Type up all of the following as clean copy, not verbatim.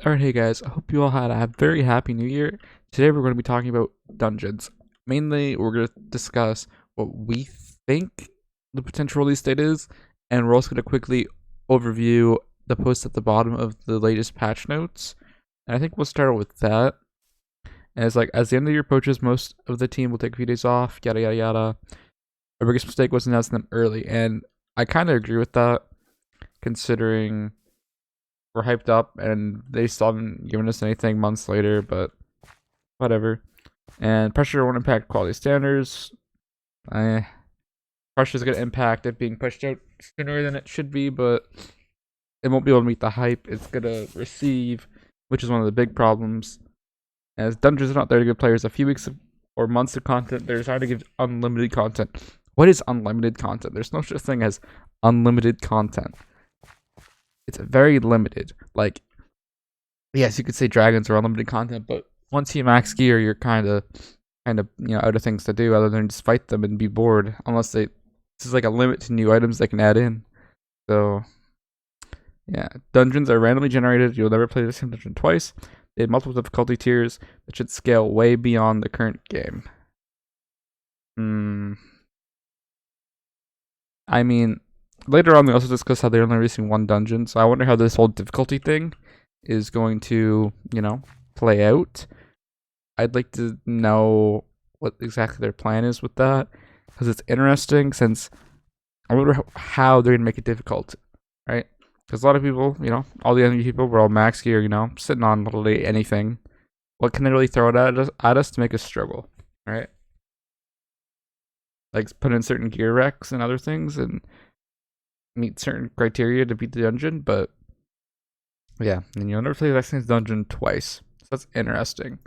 Alright, hey guys, I hope you all had a very happy new year. Today we're going to be talking about dungeons. Mainly, we're going to discuss what we think the potential release date is, and we're also going to quickly overview the post at the bottom of the latest patch notes. And I think we'll start with that. And it's like, as the end of the year approaches, most of the team will take a few days off, yada yada yada. Our biggest mistake was announcing them early, and I kind of agree with that, considering we're hyped up and they still haven't given us anything months later, but whatever. And pressure won't impact quality standards. Pressure is going to impact it being pushed out sooner than it should be, but it won't be able to meet the hype it's going to receive, which is one of the big problems. As dungeons are not there to give players a few weeks or months of content, they're trying to give unlimited content. What is unlimited content? There's no such thing as unlimited content. It's very limited. Like, yes, you could say dragons are unlimited content, but once you max gear, you're kind of out of things to do other than just fight them and be bored. Unless this is like a limit to new items they can add in. So yeah, dungeons are randomly generated. You'll never play the same dungeon twice. They have multiple difficulty tiers that should scale way beyond the current game. I mean, later on, we also discuss how they're only releasing one dungeon, so I wonder how this whole difficulty thing is going to, play out. I'd like to know what exactly their plan is with that, because it's interesting, since I wonder how they're going to make it difficult, right? Because a lot of people, all the enemy people were all max gear, sitting on literally anything. What can they really throw it at us to make us struggle, right? Like, put in certain gear recs and other things, and meet certain criteria to beat the dungeon, but yeah, and you'll never play the next dungeon twice. So that's interesting.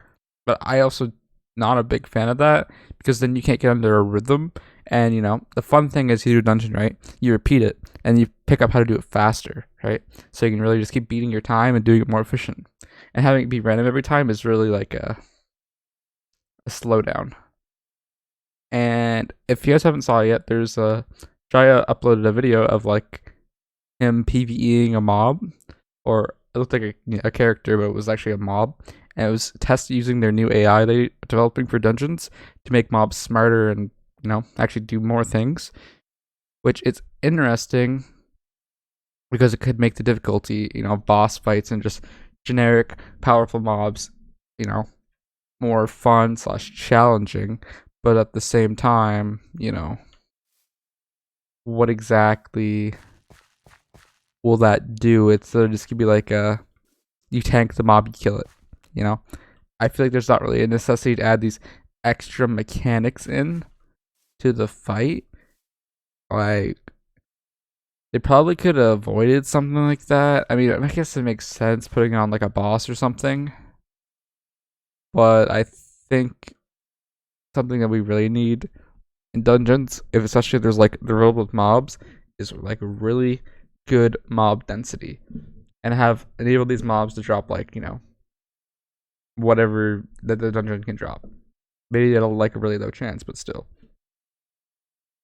But I also not a big fan of that, because then you can't get under a rhythm. And the fun thing is, you do a dungeon, right? You repeat it and you pick up how to do it faster, right? So you can really just keep beating your time and doing it more efficient. And having it be random every time is really like a slowdown. And if you guys haven't saw it yet, there's Jaya uploaded a video of like him PvEing a mob, or it looked like a character, but it was actually a mob, and it was tested using their new AI they developing for dungeons to make mobs smarter and actually do more things, which is interesting because it could make the difficulty, boss fights and just generic powerful mobs, more fun / challenging, but at the same time, what exactly will that do? It's just gonna be like you tank the mob, you kill it. I feel like there's not really a necessity to add these extra mechanics in to the fight. Like, they probably could have avoided something like that. I mean, I guess it makes sense putting on like a boss or something, but I think something that we really need in dungeons, if especially if there's like the riddle with mobs, is like really good mob density, and enable these mobs to drop like whatever that the dungeon can drop. Maybe it'll like a really low chance, but still.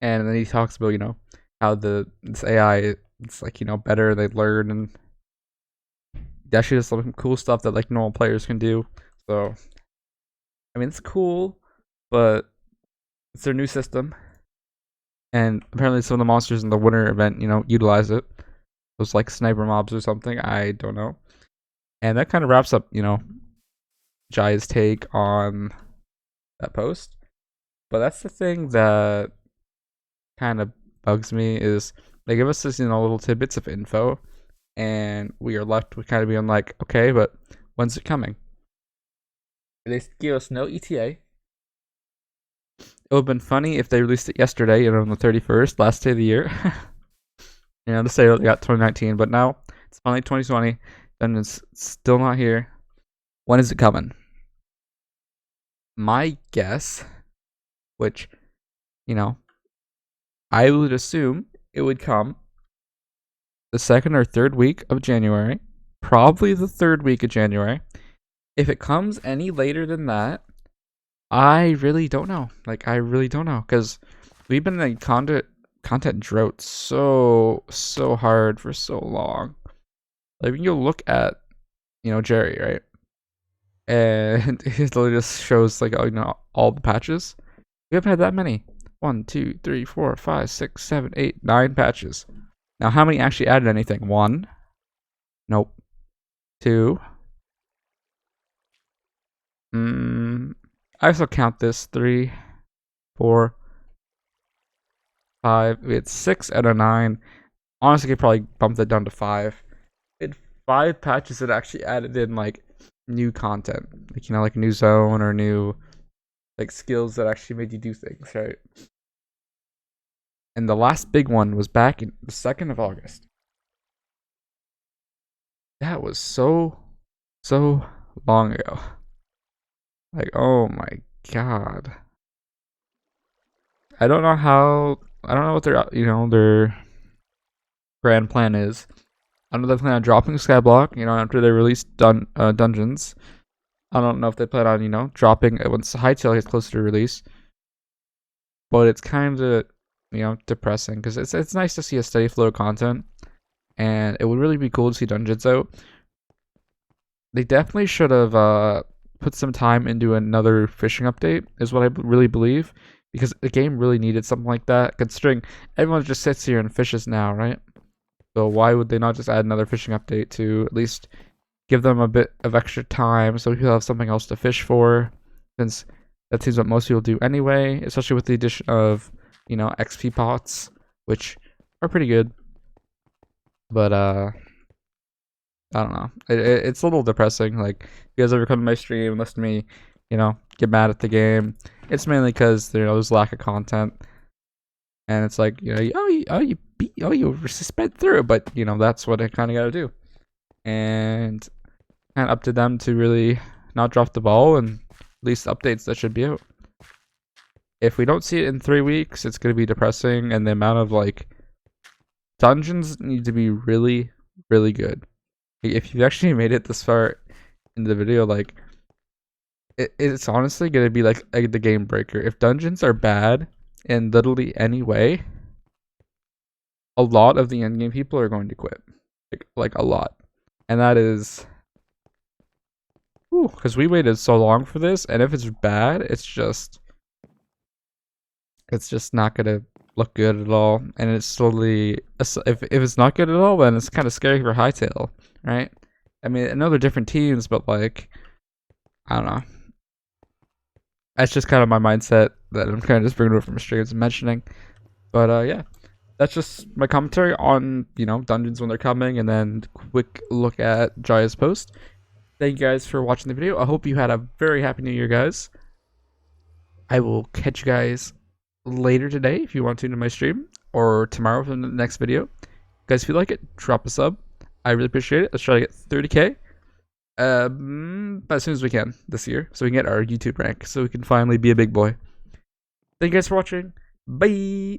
And then he talks about how this AI, it's like better, they learn, and they actually does some cool stuff that like normal players can do. So I mean, it's cool, but it's their new system, and apparently some of the monsters in the winter event, utilize it. Those like sniper mobs or something, I don't know. And that kind of wraps up, Jai's take on that post. But that's the thing that kind of bugs me, is they give us this, little tidbits of info, and we are left with kind of being like, okay, but when's it coming? They give us no ETA. It would have been funny if they released it yesterday, on the 31st, last day of the year. To say they got 2019, but now it's finally 2020, and it's still not here. When is it coming? My guess, which, I would assume it would come the second or third week of January, probably the third week of January. If it comes any later than that, I really don't know. Like, I really don't know, because we've been in a content drought so hard for so long. Like, when you look at Jerry, right? And it literally just shows like all the patches. We haven't had that many. 1, 2, 3, 4, 5, 6, 7, 8, 9 patches. Now, how many actually added anything? 1. Nope. 2. I also count this 3, 4, 5. We had 6 out of 9. Honestly, I could probably bump that down to 5. We had 5 patches that actually added in like new content, like like a new zone or new like skills that actually made you do things, right? And the last big one was back in the 2nd of August. That was so long ago. Like, oh my god. I don't know what their grand plan is. I know they plan on dropping Skyblock, after they release dungeons. I don't know if they plan on, dropping it once Hypixel gets closer to release. But it's kind of, depressing because it's nice to see a steady flow of content, and it would really be cool to see dungeons out. They definitely should have put some time into another fishing update, is what I really believe, because the game really needed something like that, considering everyone just sits here and fishes now, right? So why would they not just add another fishing update to at least give them a bit of extra time so people have something else to fish for, since that seems what most people do anyway, especially with the addition of, XP pots, which are pretty good. But I don't know. It's a little depressing. Like, if you guys ever come to my stream and listen to me, get mad at the game, it's mainly because there's lack of content, and it's like you sped through, but that's what I kind of got to do, and kind of up to them to really not drop the ball and release updates that should be out. If we don't see it in 3 weeks, it's gonna be depressing, and the amount of like dungeons need to be really, really good. If you've actually made it this far in the video, like it's honestly gonna be like the game breaker. If dungeons are bad in literally any way, a lot of the endgame people are going to quit, like a lot, and that is, because we waited so long for this, and if it's bad, it's just not gonna look good at all, and it's slowly, if it's not good at all, then it's kind of scary for Hypixel, right? I mean, I know they're different teams, but like, I don't know. That's just kind of my mindset that I'm kind of just bringing over from streams and mentioning. But yeah, that's just my commentary on dungeons when they're coming, and then quick look at Jaya's post. Thank you guys for watching the video. I hope you had a very happy new year, guys. I will catch you guys later today if you want to my stream, or tomorrow for the next video. Guys, if you like it, drop a sub. I really appreciate it. Let's try to get 30k as soon as we can this year, so we can get our YouTube rank, so we can finally be a big boy. Thank you guys for watching. Bye.